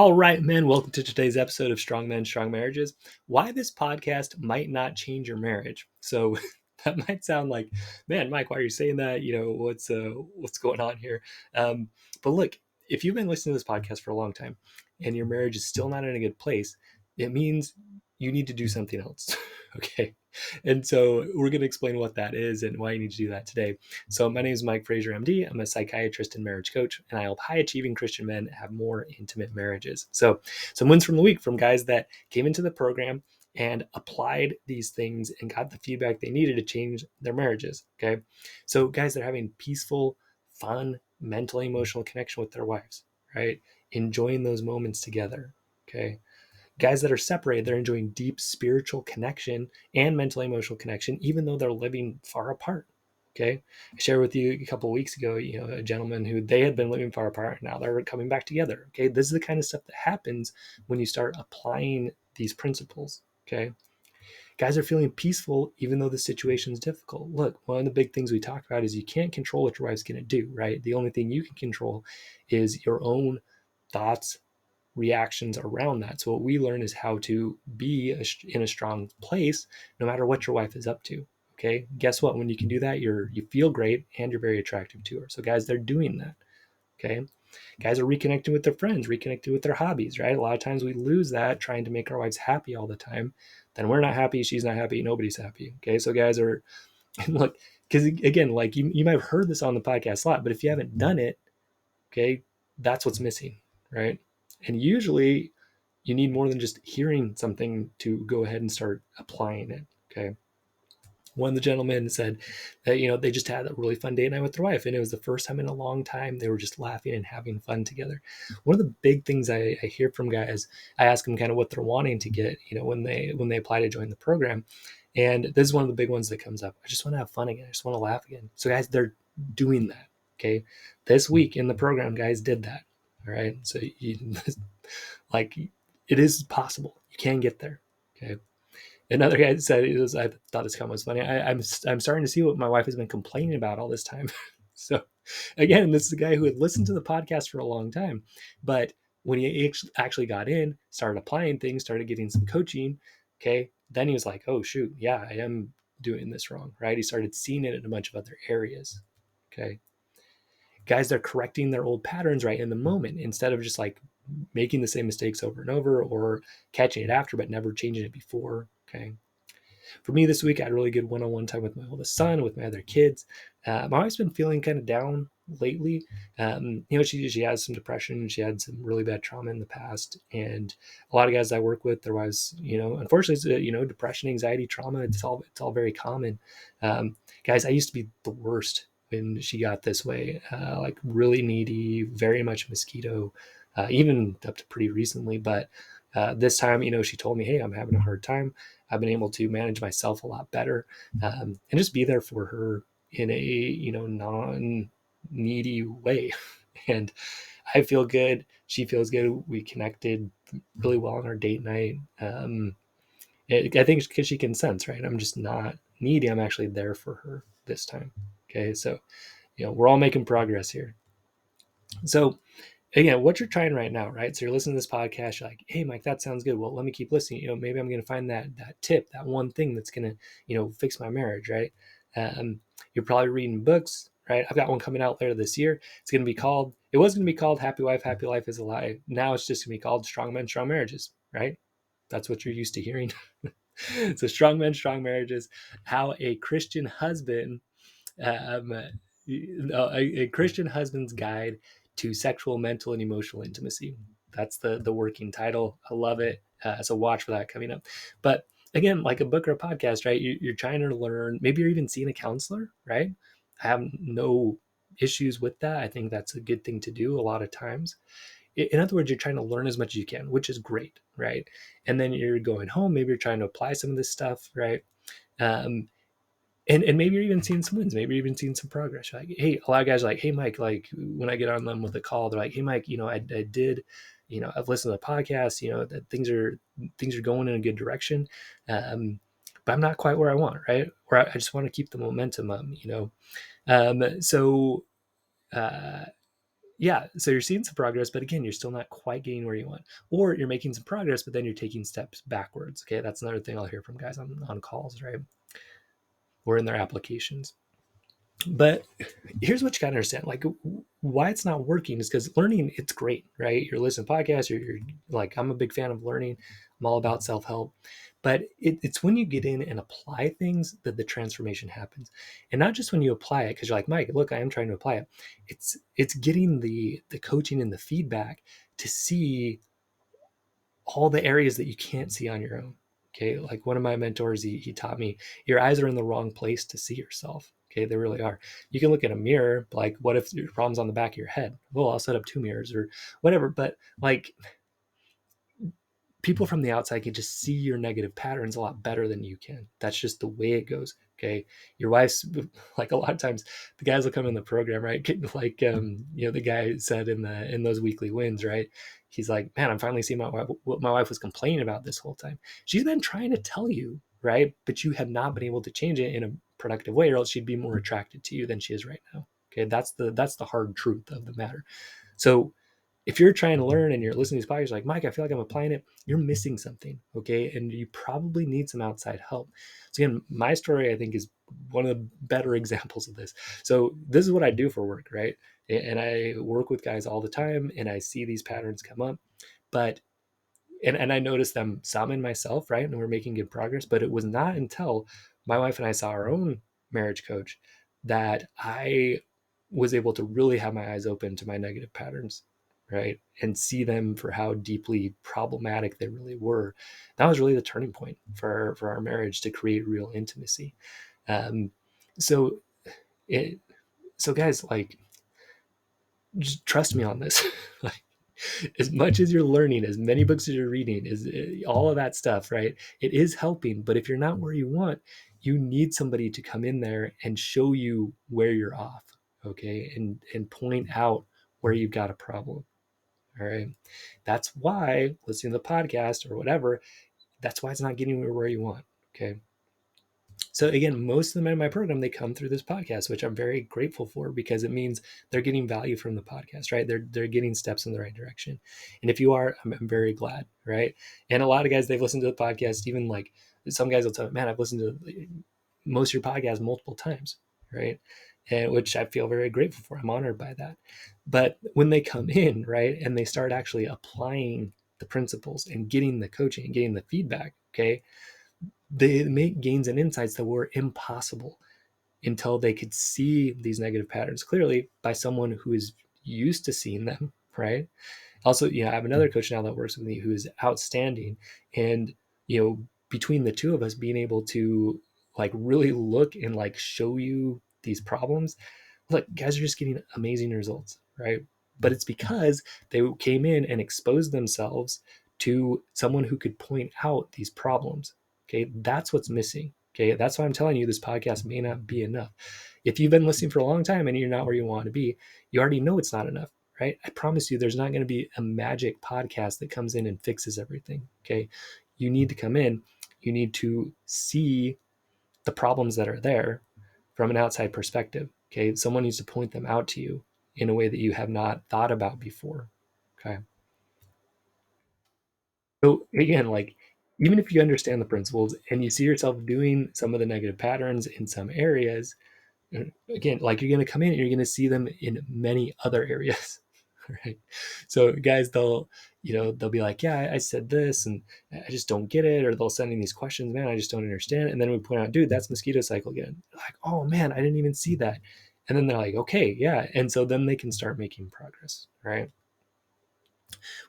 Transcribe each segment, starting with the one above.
All right, men, welcome to today's episode of Strong Men, Strong Marriages. Why this podcast might not change your marriage. So that might sound like, man, Mike, why are you saying that? What's going on here? But look, if you've been listening to this podcast for a long time and your marriage is still not in a good place, it means you need to do something else. Okay. And so we're going to explain what that is and why you need to do that today. So my name is Mike Fraser, MD. I'm a psychiatrist and marriage coach, and I help high-achieving Christian men have more intimate marriages. So some wins from the week from guys that came into the program and applied these things and got the feedback they needed to change their marriages. Okay. So guys that are having peaceful, fun, mental, emotional connection with their wives, right? Enjoying those moments together. Okay. Guys that are separated, they're enjoying deep spiritual connection and mental emotional connection, even though they're living far apart. Okay. I shared with you a couple of weeks ago, a gentleman who they had been living far apart. Now they're coming back together. Okay. This is the kind of stuff that happens when you start applying these principles. Okay. Guys are feeling peaceful, even though the situation is difficult. Look, one of the big things we talk about is you can't control what your wife's going to do, right? The only thing you can control is your own thoughts, reactions around that. So what we learn is how to be in a strong place no matter what your wife is up to. Okay. Guess what? When you can do that, you feel great and you're very attractive to her. So guys, they're doing that. Okay. Guys are reconnecting with their friends, reconnecting with their hobbies, right? A lot of times we lose that trying to make our wives happy all the time. Then we're not happy, she's not happy, nobody's happy. Okay. So guys are look, because again, like you might have heard this on the podcast a lot, but if you haven't done it, okay, that's what's missing, right? And usually you need more than just hearing something to go ahead and start applying it. Okay. One of the gentlemen said that, they just had a really fun date night with their wife. And it was the first time in a long time they were just laughing and having fun together. One of the big things I hear from guys, I ask them kind of what they're wanting to get, when they apply to join the program. And this is one of the big ones that comes up. I just want to have fun again. I just want to laugh again. So guys, they're doing that. Okay. This week in the program, guys did that. All right. So like it is possible. You can get there. Okay. Another guy said, I thought this comment was funny. I'm starting to see what my wife has been complaining about all this time. So again, this is a guy who had listened to the podcast for a long time, but when he actually got in, started applying things, started getting some coaching, okay, then he was like, oh shoot, yeah, I am doing this wrong, right? He started seeing it in a bunch of other areas. Okay. Guys, they're correcting their old patterns right in the moment instead of just like making the same mistakes over and over or catching it after, but never changing it before. Okay. For me this week, I had really good one-on-one time with my oldest son, with my other kids. My wife's been feeling kind of down lately. She has some depression. She had some really bad trauma in the past. And a lot of guys I work with, their wives, unfortunately, it's, depression, anxiety, trauma, it's all very common. Guys, I used to be the worst when she got this way, like really needy, very much mosquito, even up to pretty recently. But this time, she told me, hey, I'm having a hard time. I've been able to manage myself a lot better, and just be there for her in a, non-needy way. And I feel good. She feels good. We connected really well on our date night. I think because she can sense, right? I'm just not needy. I'm actually there for her this time. Okay. So, we're all making progress here. So again, what you're trying right now, right? So you're listening to this podcast, you're like, hey, Mike, that sounds good. Well, let me keep listening. Maybe I'm going to find that tip, that one thing that's going to, fix my marriage, right? You're probably reading books, right? I've got one coming out later this year. It was going to be called Happy Wife, Happy Life is a Lie. Now it's just going to be called Strong Men, Strong Marriages, right? That's what you're used to hearing. So Strong Men, Strong Marriages, how a Christian husband um, a Christian husband's guide to sexual, mental, and emotional intimacy. That's the working title. I love it. So watch for that coming up. But again, like a book or a podcast, right? You're trying to learn. Maybe you're even seeing a counselor, right? I have no issues with that. I think that's a good thing to do a lot of times. In other words, you're trying to learn as much as you can, which is great, right? And then you're going home. Maybe you're trying to apply some of this stuff, right? Um, and maybe you're even seeing some wins. Maybe you're even seeing some progress. You're like, hey, a lot of guys are like, hey, Mike, like when I get on them with a call, they're like, hey, Mike, I did, I've listened to the podcast, that things are going in a good direction. But I'm not quite where I want, right? Where I just want to keep the momentum up, So, uh, yeah, so you're seeing some progress, but again, you're still not quite getting where you want. Or you're making some progress, but then you're taking steps backwards. Okay, that's another thing I'll hear from guys on calls, right? Or in their applications. But here's what you gotta understand: like, why it's not working is because learning, it's great, right? You're listening to podcasts, you're like, I'm a big fan of learning, I'm all about self-help, but it's when you get in and apply things that the transformation happens. And not just when you apply it because you're like, Mike, look, I am trying to apply it. It's getting the coaching and the feedback to see all the areas that you can't see on your own. Okay. Like one of my mentors, he taught me your eyes are in the wrong place to see yourself. Okay. They really are. You can look at a mirror, like, what if your problem's on the back of your head? Well, I'll set up two mirrors or whatever. But like, people from the outside can just see your negative patterns a lot better than you can. That's just the way it goes. Okay. Your wife's like, a lot of times the guys will come in the program, right? Like, the guy said in those weekly wins, right? He's like, man, I'm finally seeing what my wife was complaining about this whole time. She's been trying to tell you, right? But you have not been able to change it in a productive way, or else she'd be more attracted to you than she is right now. Okay. That's the hard truth of the matter. So if you're trying to learn and you're listening to these podcasts, like, Mike, I feel like I'm applying it, you're missing something. Okay. And you probably need some outside help. So again, my story, I think, is one of the better examples of this. So this is what I do for work, right? And I work with guys all the time and I see these patterns come up, but and I noticed them some in myself, right? And we're making good progress. But it was not until my wife and I saw our own marriage coach that I was able to really have my eyes open to my negative patterns, right? And see them for how deeply problematic they really were. That was really the turning point for our marriage to create real intimacy. Um, so it so guys, like, just trust me on this. Like, as much as you're learning, as many books as you're reading, is all of that stuff, right? It is helping, but if you're not where you want, you need somebody to come in there and show you where you're off, okay, and point out where you've got a problem. All right, that's why listening to the podcast or whatever, that's why it's not getting you where you want. Okay. So again, most of the men in my program, they come through this podcast, which I'm very grateful for, because it means they're getting value from the podcast, right? They're getting steps in the right direction. And if you are, I'm very glad, right? And a lot of guys, they've listened to the podcast, even like some guys will tell me, man, I've listened to most of your podcasts multiple times, right? And which I feel very grateful for. I'm honored by that. But when they come in, right, and they start actually applying the principles and getting the coaching and getting the feedback, okay, they make gains and insights that were impossible until they could see these negative patterns clearly by someone who is used to seeing them, right? Also, I have another coach now that works with me who is outstanding. And, between the two of us being able to like really look and like show you these problems, look, guys are just getting amazing results, right? But it's because they came in and exposed themselves to someone who could point out these problems. Okay, that's what's missing. Okay, that's why I'm telling you this podcast may not be enough. If you've been listening for a long time and you're not where you want to be, you already know it's not enough, right? I promise you, there's not going to be a magic podcast that comes in and fixes everything. Okay, you need to come in, you need to see the problems that are there from an outside perspective. Okay. Someone needs to point them out to you in a way that you have not thought about before. Okay. So again, like, even if you understand the principles and you see yourself doing some of the negative patterns in some areas, again, like, you're going to come in and you're going to see them in many other areas. Right. So guys, they'll be like, yeah, I said this and I just don't get it. Or they'll send in these questions, man, I just don't understand. And then we point out, dude, that's mosquito cycle again. Like, oh man, I didn't even see that. And then they're like, okay, yeah. And so then they can start making progress. Right.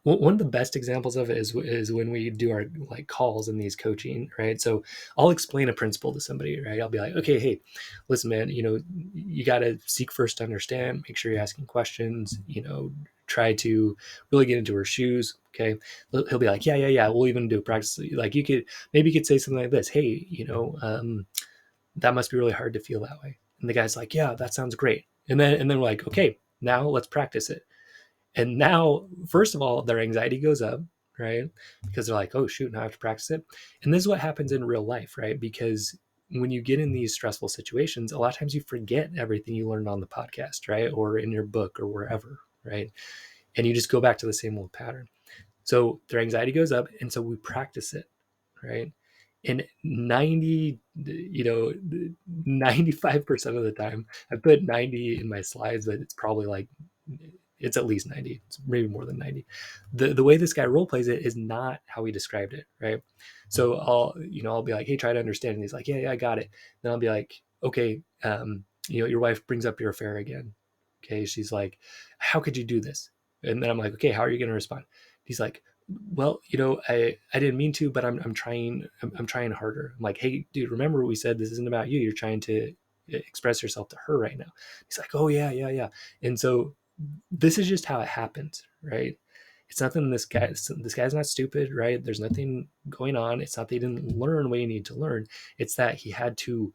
One of the best examples of it is when we do our like calls in these coaching, right? So I'll explain a principle to somebody, right? I'll be like, okay, hey, listen, man, you got to seek first to understand, make sure you're asking questions, try to really get into her shoes. Okay. He'll be like, yeah. We'll even do a practice. Like, maybe you could say something like this. Hey, that must be really hard to feel that way. And the guy's like, yeah, that sounds great. And then we're like, okay, now let's practice it. And now, first of all, their anxiety goes up, right? Because they're like, oh, shoot, now I have to practice it. And this is what happens in real life, right? Because when you get in these stressful situations, a lot of times you forget everything you learned on the podcast, right? Or in your book or wherever, right? And you just go back to the same old pattern. So their anxiety goes up, and so we practice it, right? And 95% of the time, I put 90 in my slides, but it's probably like, it's at least 90. It's maybe more than 90. The way this guy role plays it is not how he described it, right? So I'll be like, hey, try to understand. And he's like, yeah, I got it. Then I'll be like, okay, your wife brings up your affair again. Okay. She's like, how could you do this? And then I'm like, okay, how are you going to respond? He's like, well, I didn't mean to, but I'm trying, I'm trying harder. I'm like, hey, dude, remember what we said? This isn't about you. You're trying to express yourself to her right now. He's like, oh yeah. And so this is just how it happens, right? It's nothing. This guy's not stupid, right? There's nothing going on. It's not that he didn't learn what he needed to learn. It's that he had to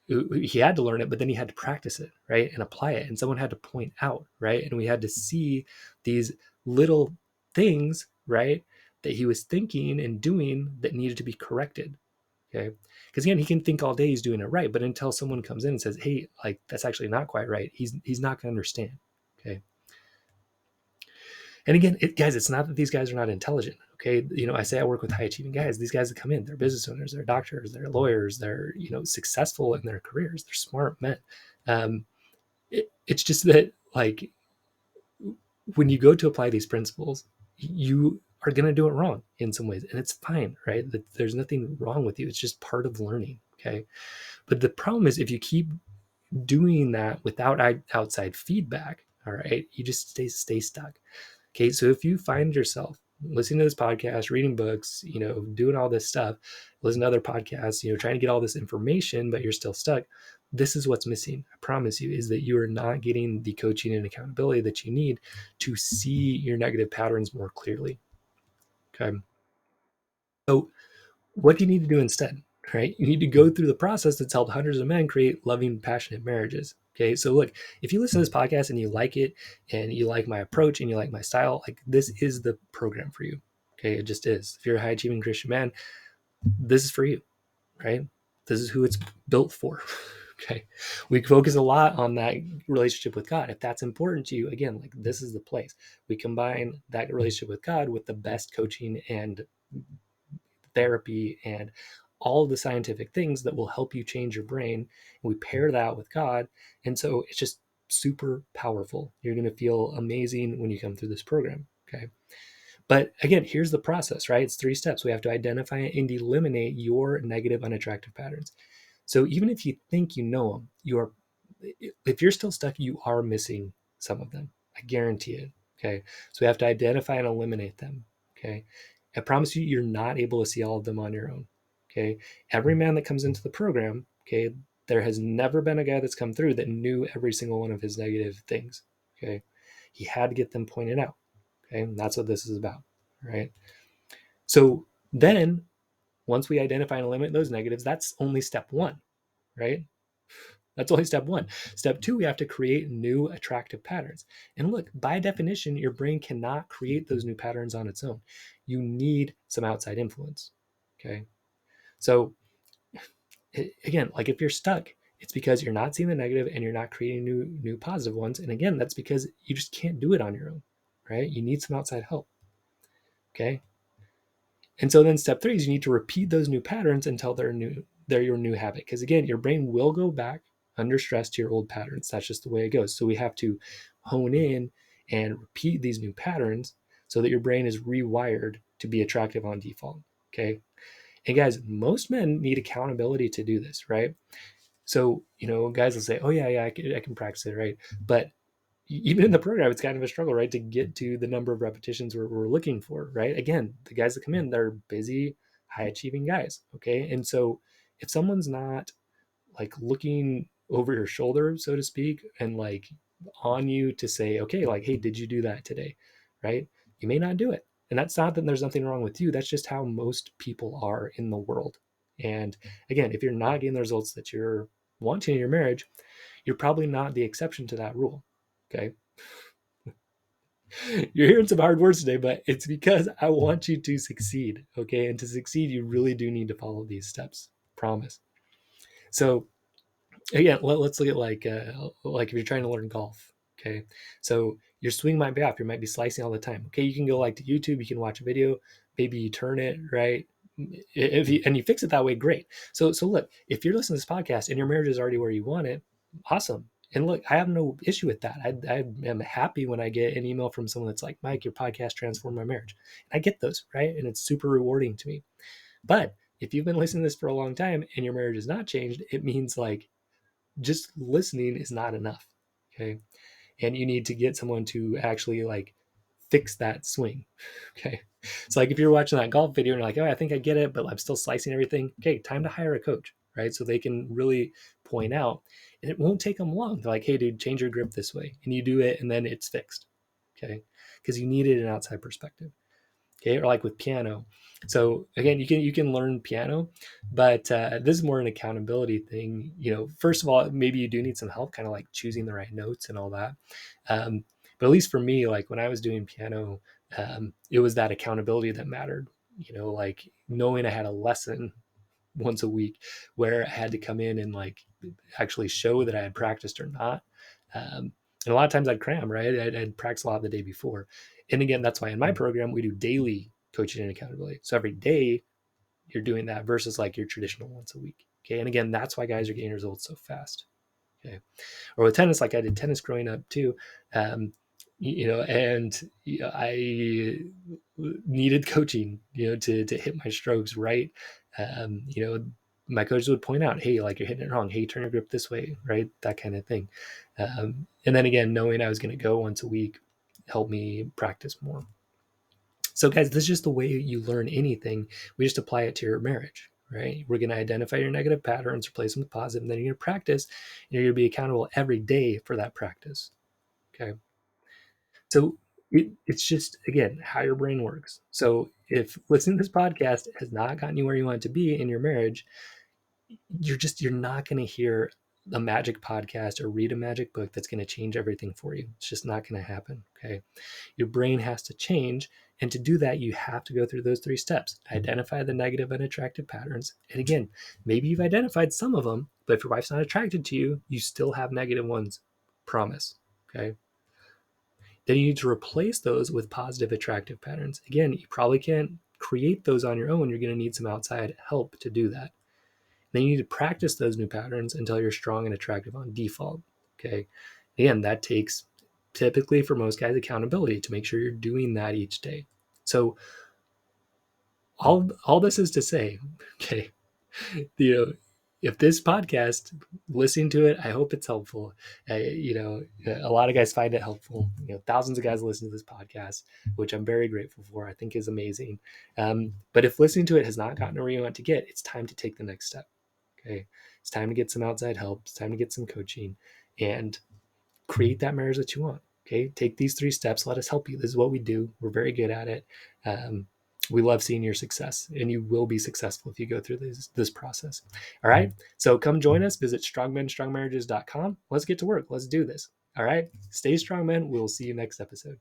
learn it, but then he had to practice it, right, and apply it, and someone had to point out, right, and we had to see these little things, right, that he was thinking and doing that needed to be corrected. Okay, because again, he can think all day he's doing it right, but until someone comes in and says, hey, like, that's actually not quite right, he's not going to understand. Okay. And again, guys, it's not that these guys are not intelligent. Okay, I say I work with high achieving guys. These guys that come in, they're business owners, they're doctors, they're lawyers, they're successful in their careers, they're smart men. It's just that, like, when you go to apply these principles, you are going to do it wrong in some ways, and it's fine, right? There's nothing wrong with you. It's just part of learning. Okay, but the problem is if you keep doing that without outside feedback, all right, you just stay stuck. Okay, so if you find yourself listening to this podcast, reading books, doing all this stuff, listen to other podcasts, trying to get all this information, but you're still stuck, this is what's missing. I promise you, is that you are not getting the coaching and accountability that you need to see your negative patterns more clearly. Okay. So what do you need to do instead? Right? You need to go through the process that's helped hundreds of men create loving, passionate marriages. Okay. So look, if you listen to this podcast and you like it and you like my approach and you like my style, like, this is the program for you. Okay. It just is. If you're a high achieving Christian man, this is for you, right? This is who it's built for. Okay. We focus a lot on that relationship with God. If that's important to you, again, like, this is the place. We combine that relationship with God with the best coaching and therapy and all the scientific things that will help you change your brain. And we pair that with God. And so it's just super powerful. You're going to feel amazing when you come through this program. Okay. But again, here's the process, right? It's 3 steps. We have to identify and eliminate your negative, unattractive patterns. So even if you think you know them, if you're still stuck, you are missing some of them. I guarantee it. Okay. So we have to identify and eliminate them. Okay. I promise you, you're not able to see all of them on your own. Okay. Every man that comes into the program, okay, there has never been a guy that's come through that knew every single one of his negative things. Okay. He had to get them pointed out. Okay. And that's what this is about. Right. So then once we identify and eliminate those negatives, that's only step 1. Right. That's only step 1. Step 2, we have to create new attractive patterns. And look, by definition, your brain cannot create those new patterns on its own. You need some outside influence. Okay. So again, like, if you're stuck, it's because you're not seeing the negative and you're not creating new positive ones. And again, that's because you just can't do it on your own, right? You need some outside help. Okay. And so then step 3 is you need to repeat those new patterns until they're your new habit. Because again, your brain will go back under stress to your old patterns. That's just the way it goes. So we have to hone in and repeat these new patterns so that your brain is rewired to be attractive on default. Okay. And guys, most men need accountability to do this, right? So, guys will say, oh yeah, I can practice it, right? But even in the program, it's kind of a struggle, right, to get to the number of repetitions we're looking for, right? Again, the guys that come in, they're busy, high achieving guys. Okay. And so if someone's not, like, looking over your shoulder, so to speak, and, like, on you to say, okay, like, hey, did you do that today? Right. You may not do it. And that's not that there's nothing wrong with you. That's just how most people are in the world. And again, if you're not getting the results that you're wanting in your marriage, you're probably not the exception to that rule. Okay. You're hearing some hard words today, but it's because I want you to succeed. Okay. And to succeed, you really do need to follow these steps. Promise. So again, let's look at, like if you're trying to learn golf. Okay. So your swing might be off. You might be slicing all the time. Okay, you can go like to YouTube, you can watch a video, maybe you turn it right. If you and you fix it that way, great. So look, if you're listening to this podcast and your marriage is already where you want it, awesome. And look, I have no issue with that. I am happy when I get an email from someone that's like, Mike, your podcast transformed my marriage. And I get those, right? And it's super rewarding to me. But if you've been listening to this for a long time and your marriage has not changed, it means like just listening is not enough. Okay. And you need to get someone to actually like fix that swing. Okay. So like if you're watching that golf video and you're like, oh, I think I get it, but I'm still slicing everything. Okay, time to hire a coach, right? So they can really point out, and it won't take them long. They're like, hey, dude, change your grip this way. And you do it and then it's fixed. Okay. Because you needed an outside perspective. Okay. Or like with piano. So again, you can learn piano, but this is more an accountability thing. First of all, maybe you do need some help, kind of like choosing the right notes and all that. But at least for me, like when I was doing piano, it was that accountability that mattered. Like knowing I had a lesson once a week where I had to come in and like actually show that I had practiced or not. And a lot of times I'd cram, right? I'd practice a lot the day before. And again, that's why in my program, we do daily coaching and accountability. So every day you're doing that versus like your traditional once a week. Okay. And again, that's why guys are getting results so fast. Okay. Or with tennis, like I did tennis growing up too. And I needed coaching, to hit my strokes right. My coaches would point out, hey, like you're hitting it wrong. Hey, turn your grip this way, right? That kind of thing. And then again, knowing I was going to go once a week helped me practice more. So guys, this is just the way you learn anything. We just apply it to your marriage, right? We're going to identify your negative patterns, replace them with positive, and then you're going to practice, and you're going to be accountable every day for that practice. Okay. So it's just, again, how your brain works. So if listening to this podcast has not gotten you where you want to be in your marriage, you're not going to hear a magic podcast or read a magic book that's going to change everything for you. It's just not going to happen. Okay. Your brain has to change. And to do that, you have to go through those 3 steps. Identify the negative, unattractive patterns. And again, maybe you've identified some of them, but if your wife's not attracted to you, you still have negative ones. Promise. Okay. Then you need to replace those with positive, attractive patterns. Again, you probably can't create those on your own. You're going to need some outside help to do that. Then you need to practice those new patterns until you're strong and attractive on default. Okay. Again, that takes typically for most guys accountability to make sure you're doing that each day. So all this is to say, okay, if this podcast, listening to it, I hope it's helpful. A lot of guys find it helpful. Thousands of guys listen to this podcast, which I'm very grateful for. I think is amazing. But if listening to it has not gotten where you want to get, it's time to take the next step. Okay, it's time to get some outside help. It's time to get some coaching and create that marriage that you want. Okay, take these 3 steps. Let us help you. This is what we do. We're very good at it. We love seeing your success, and you will be successful if you go through this process. All right. So come join us. Visit strongmenstrongmarriages.com. Let's get to work. Let's do this. All right. Stay strong, men. We'll see you next episode.